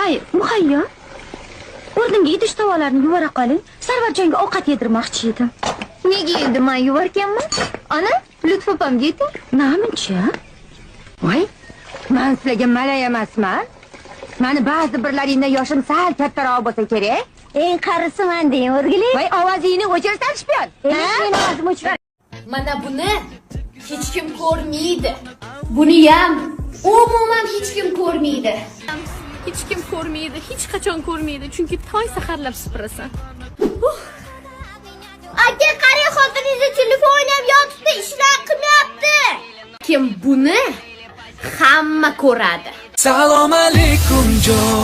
Hay, muhayyo. O'rnimga idish tovoqlarni yuvara qoling. Sarvarjonga ovqat yedirmoqchi edim. Nega endi men yuvarkanman? Ana, Lutf opamga ayting. Namuncha? Voy, men sizlarga malay emasman. Mani ba'zi birlaringdan yoshim sal kattaroq bo'lsa kerak. Eng qarisiman deng, o'rgili. Voy, ovozingni o'chirsan shpion. Men ovozim o'chirib. Mana buni hech kim ko'rmaydi. Buni ham umuman hech kim ko'rmaydi. Hech kim ko'rmaydi, hech qachon ko'rmaydi, chunki toy saharlab supurasan. Aka, qarang, xotiningiz telefon ham yotibdi, ishlar qilmayapti. Kim buni hamma ko'radi. Salom alaykum jon.